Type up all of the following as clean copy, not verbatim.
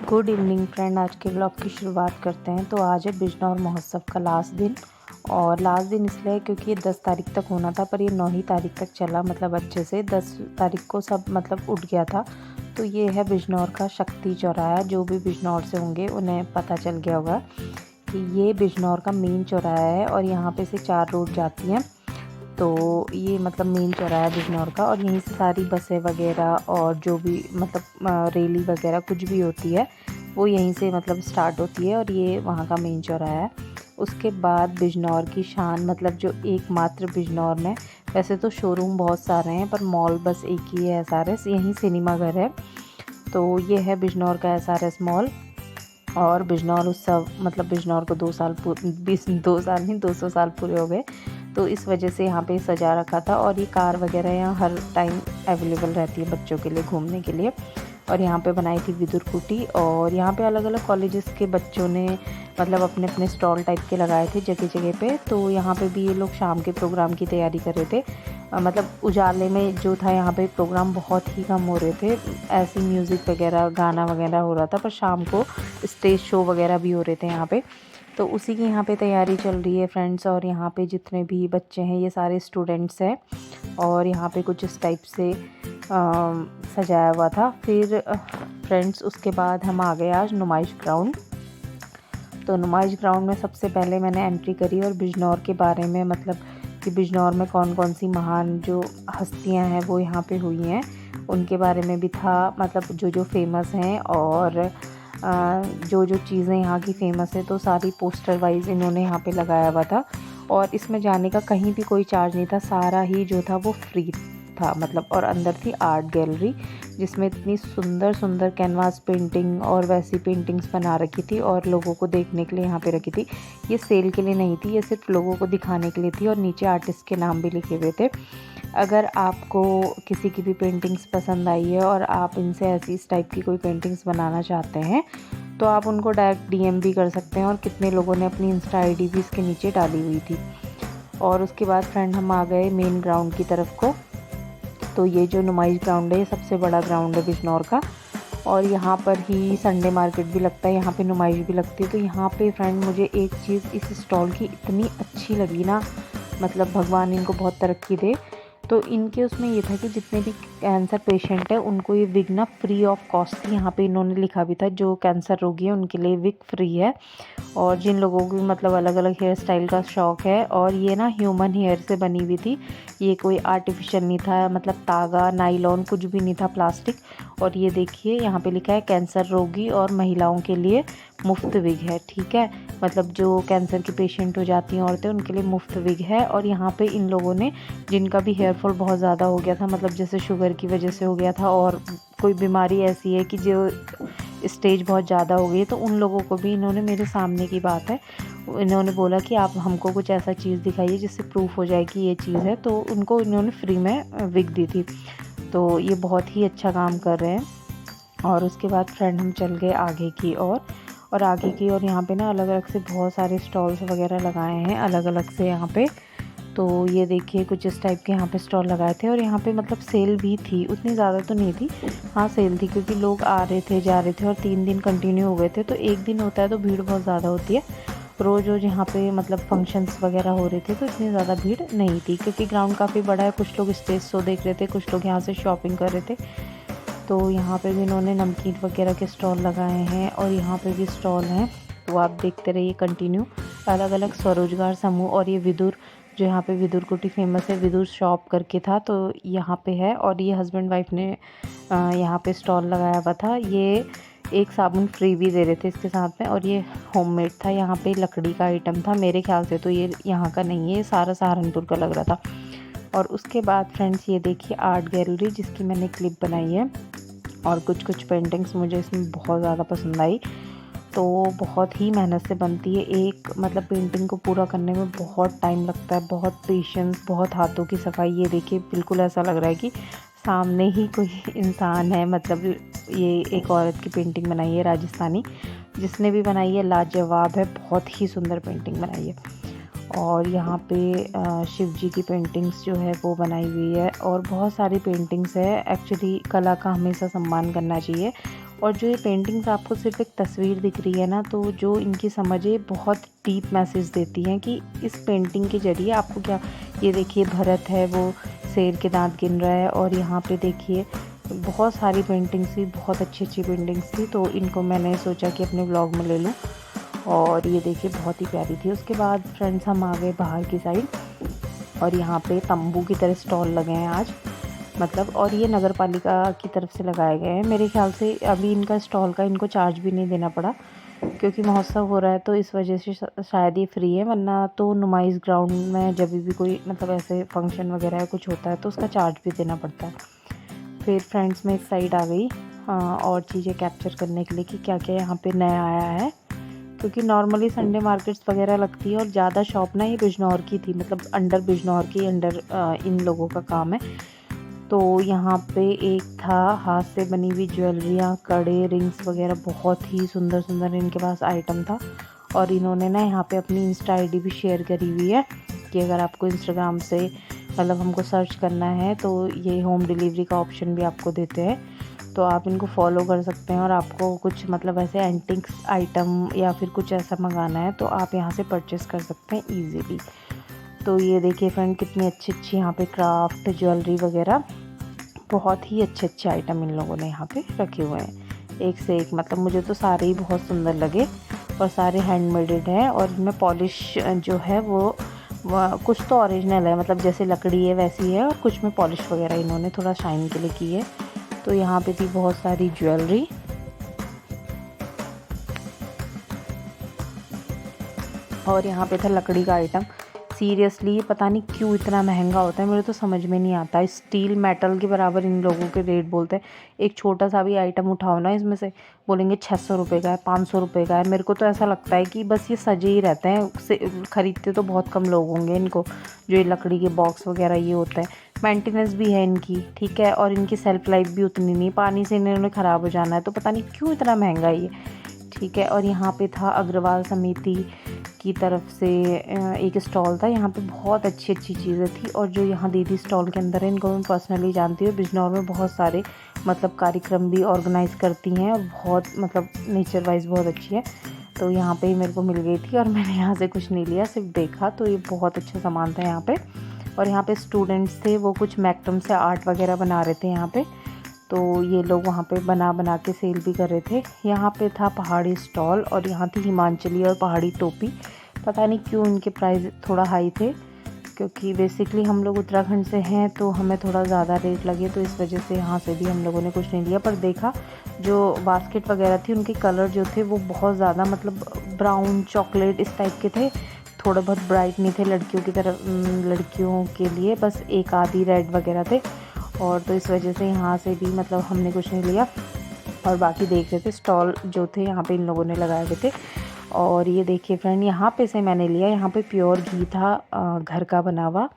Good evening friend. आज के blog की शुरुआत करते हैं। तो आज है बिजनौर महोत्सव का लास्ट दिन, और लास्ट दिन इसलिए क्योंकि ये 10 तारीख तक होना था, पर ये 9 ही तारीख तक चला। मतलब अच्छे से 10 तारीख को सब मतलब उठ गया था। तो ये है बिजनौर का शक्ति चौराहा। जो भी बिजनौर से होंगे उन्हें पता चल गया होगा कि ये बिजनौर का मेन चौराहा है, और यहाँ पे से 4 रोड जाती हैं। तो ये मतलब मेन चौराहा है बिजनौर का, और यहीं से सारी बसें वगैरह और जो भी मतलब रैली वगैरह कुछ भी होती है वो यहीं से मतलब स्टार्ट होती है, और ये वहाँ का मेन चौराहा है। उसके बाद बिजनौर की शान, मतलब जो एकमात्र बिजनौर में, वैसे तो शोरूम बहुत सारे हैं पर मॉल बस एक ही है, SRS। यहीं सिनेमा घर है। तो ये है बिजनौर का SRS मॉल। और बिजनौर उत्सव, मतलब बिजनौर को 2 साल 2 साल नहीं 200 साल पूरे हो गए, तो इस वजह से यहाँ पे सजा रखा था। और ये कार वगैरह यहाँ हर टाइम अवेलेबल रहती है बच्चों के लिए घूमने के लिए। और यहाँ पे बनाई थी विदुर कुटी, और यहाँ पे अलग अलग कॉलेजेस के बच्चों ने मतलब अपने अपने स्टॉल टाइप के लगाए थे जगह जगह पे। तो यहाँ पे भी ये लोग शाम के प्रोग्राम की तैयारी कर रहे थे। मतलब उजाले में जो था यहाँ पे प्रोग्राम बहुत ही कम हो रहे थे, ऐसी म्यूज़िक वगैरह गाना वगैरह हो रहा था, पर शाम को स्टेज शो वगैरह भी हो रहे थे यहाँ पे। तो उसी की यहाँ पे तैयारी चल रही है फ्रेंड्स। और यहाँ पे जितने भी बच्चे हैं ये सारे स्टूडेंट्स हैं, और यहाँ पे कुछ इस टाइप से सजाया हुआ था। फिर फ्रेंड्स उसके बाद हम आ गए आज नुमाइश ग्राउंड। तो नुमाइश ग्राउंड में सबसे पहले मैंने एंट्री करी, और बिजनौर के बारे में, मतलब कि बिजनौर में कौन कौन सी महान जो हस्तियां हैं वो यहाँ पे हुई हैं उनके बारे में भी था। मतलब जो जो फेमस हैं, और जो जो चीज़ें यहाँ की फ़ेमस है, तो सारी पोस्टर वाइज इन्होंने यहाँ पे लगाया हुआ था। और इसमें जाने का कहीं भी कोई चार्ज नहीं था, सारा ही जो था वो फ्री था मतलब। और अंदर थी आर्ट गैलरी, जिसमें इतनी सुंदर सुंदर कैनवास पेंटिंग और वैसी पेंटिंग्स बना रखी थी, और लोगों को देखने के लिए यहाँ पे रखी थी। ये सेल के लिए नहीं थी, ये सिर्फ लोगों को दिखाने के लिए थी, और नीचे आर्टिस्ट के नाम भी लिखे हुए थे। अगर आपको किसी की भी पेंटिंग्स पसंद आई है और आप इनसे ऐसी इस टाइप की कोई पेंटिंग्स बनाना चाहते हैं, तो आप उनको डायरेक्ट DM भी कर सकते हैं। और कितने लोगों ने अपनी इंस्टा ID भी इसके नीचे डाली हुई थी। और उसके बाद फ्रेंड हम आ गए मेन ग्राउंड की तरफ को। तो ये जो नुमाइश ग्राउंड है, ये सबसे बड़ा ग्राउंड है बिजनौर का, और यहाँ पर ही संडे मार्केट भी लगता है, यहाँ पे नुमाइश भी लगती है। तो यहाँ पे फ्रेंड मुझे एक चीज़ इस स्टॉल की इतनी अच्छी लगी ना, मतलब भगवान इनको बहुत तरक्की दे। तो इनके उसमें ये था कि जितने भी कैंसर पेशेंट है उनको ये विग ना फ्री ऑफ कॉस्ट थी। यहाँ पे इन्होंने लिखा भी था जो कैंसर रोगी है उनके लिए विग फ्री है। और जिन लोगों को मतलब अलग अलग हेयर स्टाइल का शौक़ है, और ये ना ह्यूमन हेयर से बनी हुई थी, ये कोई आर्टिफिशियल नहीं था, मतलब तागा नाइलॉन कुछ भी नहीं था, प्लास्टिक। और ये देखिए यहाँ पे लिखा है कैंसर रोगी और महिलाओं के लिए मुफ्त विग है, ठीक है। मतलब जो कैंसर की पेशेंट हो जाती हैं औरतें, उनके लिए मुफ्त विग है। और यहाँ पे इन लोगों ने, जिनका भी हेयर फॉल बहुत ज़्यादा हो गया था, मतलब जैसे शुगर की वजह से हो गया था, और कोई बीमारी ऐसी है कि जो स्टेज बहुत ज़्यादा हो गई है, तो उन लोगों को भी इन्होंने, मेरे सामने की बात है, इन्होंने बोला कि आप हमको कुछ ऐसा चीज़ दिखाइए जिससे प्रूफ हो जाए कि ये चीज़ है। तो उनको इन्होंने फ्री में विग दी थी। तो ये बहुत ही अच्छा काम कर रहे हैं। और उसके बाद फ्रेंड हम चल गए आगे की ओर। और आगे की ओर यहाँ पे ना अलग अलग से बहुत सारे स्टॉल्स वगैरह लगाए हैं अलग अलग से यहाँ पे। तो ये देखिए कुछ इस टाइप के यहाँ पे स्टॉल लगाए थे, और यहाँ पे मतलब सेल भी थी, उतनी ज़्यादा तो नहीं थी, हाँ सेल थी, क्योंकि लोग आ रहे थे जा रहे थे, और 3 दिन कंटिन्यू हो गए थे। तो एक दिन होता है तो भीड़ बहुत ज़्यादा होती है। रोज़ रोज़ यहाँ पे मतलब फंक्शंस वगैरह हो रहे थे, तो इतनी ज़्यादा भीड़ नहीं थी, क्योंकि ग्राउंड काफ़ी बड़ा है। कुछ लोग स्टेज शो देख रहे थे, कुछ लोग यहाँ से शॉपिंग कर रहे थे। तो यहाँ पे भी इन्होंने नमकीन वगैरह के स्टॉल लगाए हैं, और यहाँ पे भी स्टॉल हैं। तो आप देखते रहिए कंटिन्यू, अलग अलग स्वरोजगार समूह। और ये विदुर, जो यहाँ पे विदुर कुटी फेमस है, विदुर शॉप करके था, तो यहाँ पे है। और ये हस्बैंड वाइफ ने यहाँ पे स्टॉल लगाया हुआ था। ये एक साबुन फ्री भी दे रहे थे इसके साथ में, और ये होममेड था। यहाँ पे लकड़ी का आइटम था, मेरे ख्याल से तो ये यहाँ का नहीं है, ये सारा सहारनपुर का लग रहा था। और उसके बाद फ्रेंड्स ये देखिए आर्ट गैलरी, जिसकी मैंने क्लिप बनाई है, और कुछ कुछ पेंटिंग्स मुझे इसमें बहुत ज़्यादा पसंद आई। तो बहुत ही मेहनत से बनती है एक, मतलब पेंटिंग को पूरा करने में बहुत टाइम लगता है, बहुत पेशेंस, बहुत हाथों की सफाई। ये देखिए बिल्कुल ऐसा लग रहा है कि सामने ही कोई इंसान है। मतलब ये एक औरत की पेंटिंग बनाई है राजस्थानी, जिसने भी बनाई है लाजवाब है, बहुत ही सुंदर पेंटिंग बनाई है। और यहाँ पे शिव जी की पेंटिंग्स जो है वो बनाई हुई है, और बहुत सारी पेंटिंग्स है। एक्चुअली कला का हमेशा सम्मान करना चाहिए, और जो ये पेंटिंग्स आपको सिर्फ एक तस्वीर दिख रही है ना, तो जो इनकी समझ है बहुत डीप मैसेज देती हैं कि इस पेंटिंग के ज़रिए आपको क्या। ये देखिए भरत है, वो शेर के दांत गिन रहा है, और यहाँ पे देखिए बहुत सारी पेंटिंग्स थी, बहुत अच्छी अच्छी पेंटिंग्स थी, तो इनको मैंने सोचा कि अपने ब्लॉग में ले लूँ। और ये देखिए बहुत ही प्यारी थी। उसके बाद फ्रेंड्स हम आ गए बाहर की साइड, और यहाँ पे तंबू की तरह स्टॉल लगे हैं आज, मतलब, और ये नगर पालिका की तरफ से लगाए गए हैं। मेरे ख्याल से अभी इनका स्टॉल का इनको चार्ज भी नहीं देना पड़ा, क्योंकि महोत्सव हो रहा है तो इस वजह से शायद ये फ्री है, वरना तो नुमाइश ग्राउंड में जब भी कोई मतलब ऐसे फंक्शन वगैरह कुछ होता है तो उसका चार्ज भी देना पड़ता है। फिर फ्रेंड्स में इस साइड आ गई और चीज़ें कैप्चर करने के लिए कि क्या क्या यहाँ पे नया आया है, क्योंकि नॉर्मली संडे मार्केट्स वगैरह लगती है, और ज़्यादा शॉप ना ये बिजनौर की थी, मतलब अंडर बिजनौर की अंडर इन लोगों का काम है। तो यहाँ पे एक था हाथ से बनी हुई ज्वेलरियाँ, कड़े, रिंग्स वगैरह, बहुत ही सुंदर सुंदर इनके पास आइटम था। और इन्होंने ना यहाँ पे अपनी इंस्टा आईडी भी शेयर करी हुई है कि अगर आपको इंस्टाग्राम से मतलब हमको सर्च करना है तो ये होम डिलीवरी का ऑप्शन भी आपको देते हैं, तो आप इनको फॉलो कर सकते हैं। और आपको कुछ मतलब ऐसे एंटिक्स आइटम या फिर कुछ ऐसा मंगाना है तो आप यहाँ से परचेस कर सकते हैं ईज़िली। तो ये देखिए फ्रेंड कितनी अच्छी अच्छी यहाँ पे क्राफ्ट ज्वेलरी वगैरह, बहुत ही अच्छे अच्छे आइटम इन लोगों ने यहाँ पे रखे हुए हैं, एक से एक। मतलब मुझे तो सारे ही बहुत सुंदर लगे, और सारे हैंडमेडेड हैं, और इनमें पॉलिश जो है वो कुछ तो ओरिजिनल है, मतलब जैसे लकड़ी है वैसी है, और कुछ में पॉलिश वगैरह इन्होंने थोड़ा शाइन के लिए की है। तो यहाँ पे थी बहुत सारी ज्वेलरी, और यहाँ पे था लकड़ी का आइटम। सीरियसली पता नहीं क्यों इतना महंगा होता है, मेरे तो समझ में नहीं आता। स्टील मेटल के बराबर इन लोगों के रेट बोलते हैं। एक छोटा सा भी आइटम उठाओ ना इसमें से, बोलेंगे 600 रुपये का है, 500 रुपये का है। मेरे को तो ऐसा लगता है कि बस ये सजे ही रहते हैं, ख़रीदते तो बहुत कम लोग होंगे इनको, जो ये लकड़ी के बॉक्स वगैरह ये होता है। मेंटेनेंस भी है इनकी, ठीक है, और इनकी सेल्फ लाइफ भी उतनी नहीं, पानी से इन्होंने ख़राब हो जाना है, तो पता नहीं क्यों इतना महंगा ये, ठीक है। और यहाँ पे था अग्रवाल समिति की तरफ से एक स्टॉल था, यहाँ पे बहुत अच्छी अच्छी चीज़ें थी। और जो यहाँ दीदी स्टॉल के अंदर है, इनको मैं पर्सनली जानती हूँ, बिजनौर में बहुत सारे मतलब कार्यक्रम भी ऑर्गेनाइज़ करती हैं, और बहुत मतलब नेचर वाइज बहुत अच्छी है। तो यहाँ पे ही मेरे को मिल गई थी, और मैंने यहाँ से कुछ नहीं लिया, सिर्फ देखा, तो ये बहुत अच्छा सामान था यहाँ पे। और यहाँ पे स्टूडेंट्स थे, वो कुछ मैक्टम से आर्ट वगैरह बना रहे थे यहाँ पे, तो ये लोग वहाँ पे बना बना के सेल भी कर रहे थे। यहाँ पे था पहाड़ी स्टॉल, और यहाँ थी हिमाचली और पहाड़ी टोपी। पता नहीं क्यों इनके प्राइस थोड़ा हाई थे, क्योंकि बेसिकली हम लोग उत्तराखंड से हैं तो हमें थोड़ा ज़्यादा रेट लगे, तो इस वजह से यहाँ से भी हम लोगों ने कुछ नहीं लिया। पर देखा जो बास्केट वगैरह थी, उनके कलर जो थे वो बहुत ज़्यादा मतलब ब्राउन चॉकलेट इस टाइप के थे, थोड़े बहुत ब्राइट नहीं थे लड़कियों की तरफ, लड़कियों के लिए बस एक आधी रेड वगैरह थे। और तो इस वजह से यहाँ से भी मतलब हमने कुछ नहीं लिया, और बाकी देख रहे थे स्टॉल जो थे यहाँ पे इन लोगों ने लगाए हुए थे। और ये देखिए फ्रेंड, यहाँ पे से मैंने लिया, यहाँ पे प्योर घी था घर का बना हुआ,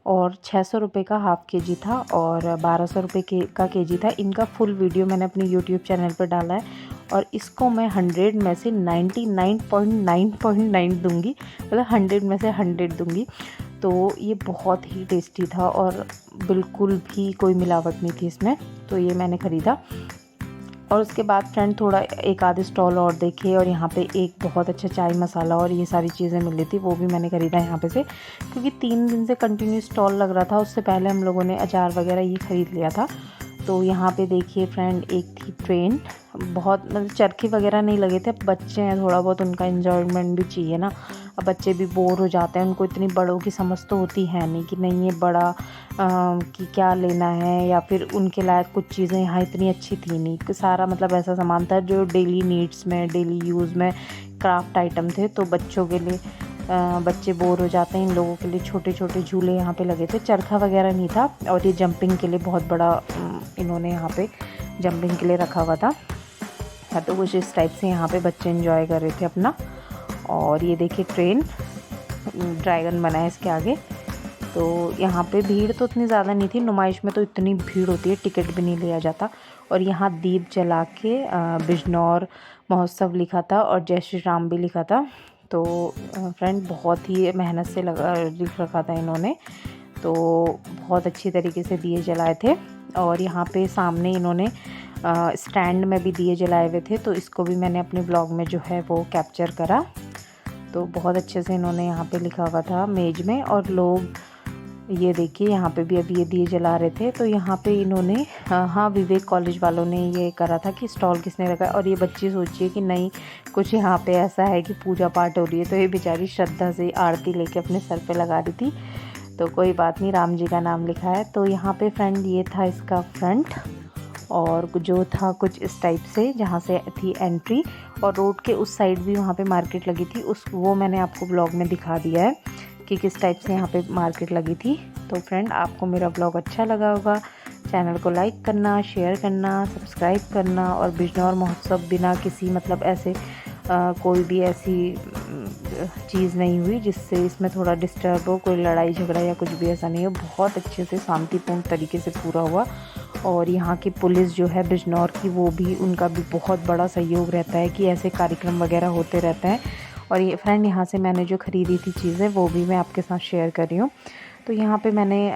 और 600 रुपये का हाफ़ केजी था, और 1200 रुपये का केजी था। इनका फुल वीडियो मैंने अपने यूट्यूब चैनल पर डाला है, और इसको मैं 100 में से 99.9 दूँगी, मतलब 100 में से 100 दूँगी। तो ये बहुत ही टेस्टी था, और बिल्कुल भी कोई मिलावट नहीं थी इसमें, तो ये मैंने ख़रीदा। और उसके बाद फ्रेंड थोड़ा एक आधे स्टॉल और देखे, और यहाँ पे एक बहुत अच्छा चाय मसाला और ये सारी चीज़ें मिल रही थी, वो भी मैंने ख़रीदा यहाँ पे से, क्योंकि 3 दिन से कंटिन्यू स्टॉल लग रहा था। उससे पहले हम लोगों ने अचार वगैरह ये ख़रीद लिया था। तो यहाँ पे देखिए फ्रेंड, एक थी ट्रेन, बहुत मतलब चरखे वगैरह नहीं लगे थे, बच्चे हैं, थोड़ा बहुत उनका एन्जॉयमेंट भी चाहिए ना। अब बच्चे भी बोर हो जाते हैं, उनको इतनी बड़ों की समझ तो होती है नहीं कि नहीं ये बड़ा कि क्या लेना है, या फिर उनके लायक कुछ चीज़ें यहाँ इतनी अच्छी थी नहीं, कि सारा मतलब ऐसा सामान था जो डेली नीड्स में, डेली यूज़ में क्राफ्ट आइटम थे। तो बच्चों के लिए बच्चे बोर हो जाते हैं, इन लोगों के लिए छोटे छोटे झूले यहाँ पे लगे थे, चरखा वगैरह नहीं था। और ये जंपिंग के लिए बहुत बड़ा इन्होंने यहाँ पे जंपिंग के लिए रखा हुआ था, तो कुछ इस टाइप से यहाँ पे बच्चे एंजॉय कर रहे थे अपना। और ये देखिए ट्रेन, ड्रैगन बना है इसके आगे। तो यहाँ पे भीड़ तो उतनी ज़्यादा नहीं थी, नुमाइश में तो इतनी भीड़ होती है, टिकट भी नहीं लिया जाता। और यहाँ दीप जला के बिजनौर महोत्सव लिखा था, और जय श्री राम भी लिखा था। तो फ्रेंड बहुत ही मेहनत से लिख रखा था इन्होंने, तो बहुत अच्छी तरीके से दिए जलाए थे। और यहाँ पे सामने इन्होंने स्टैंड में भी दिए जलाए हुए थे, तो इसको भी मैंने अपने ब्लॉग में जो है वो कैप्चर करा। तो बहुत अच्छे से इन्होंने यहाँ पे लिखा हुआ था मेज में। और लोग ये देखिए यहाँ पे भी अभी ये दिए जला रहे थे। तो यहाँ पे इन्होंने हाँ विवेक कॉलेज वालों ने ये करा था कि स्टॉल किसने रखा है। और ये बच्ची सोचिए कि नहीं कुछ यहाँ पे ऐसा है कि पूजा पाठ हो रही है, तो ये बेचारी श्रद्धा से आरती लेके अपने सर पे लगा रही थी। तो कोई बात नहीं, राम जी का नाम लिखा है। तो यहाँ पे फ्रेंड ये था इसका फ्रंट, और जो था कुछ इस टाइप से जहाँ से थी एंट्री। और रोड के उस साइड भी वहाँ पे मार्केट लगी थी, वो मैंने आपको ब्लॉग में दिखा दिया है कि किस टाइप से यहाँ पे मार्केट लगी थी। तो फ्रेंड आपको मेरा ब्लॉग अच्छा लगा होगा, चैनल को लाइक करना, शेयर करना, सब्सक्राइब करना। और बिजनौर महोत्सव बिना किसी मतलब ऐसे कोई भी ऐसी चीज़ नहीं हुई जिससे इसमें थोड़ा डिस्टर्ब हो, कोई लड़ाई झगड़ा या कुछ भी ऐसा नहीं हो। बहुत अच्छे से शांतिपूर्ण तरीके से पूरा हुआ। और यहाँ की पुलिस जो है बिजनौर की, वो भी उनका भी बहुत बड़ा सहयोग रहता है कि ऐसे कार्यक्रम वगैरह होते रहते हैं। और ये फ्रेंड यहाँ से मैंने जो ख़रीदी थी चीज़ें वो भी मैं आपके साथ शेयर कर रही हूँ। तो यहाँ पे मैंने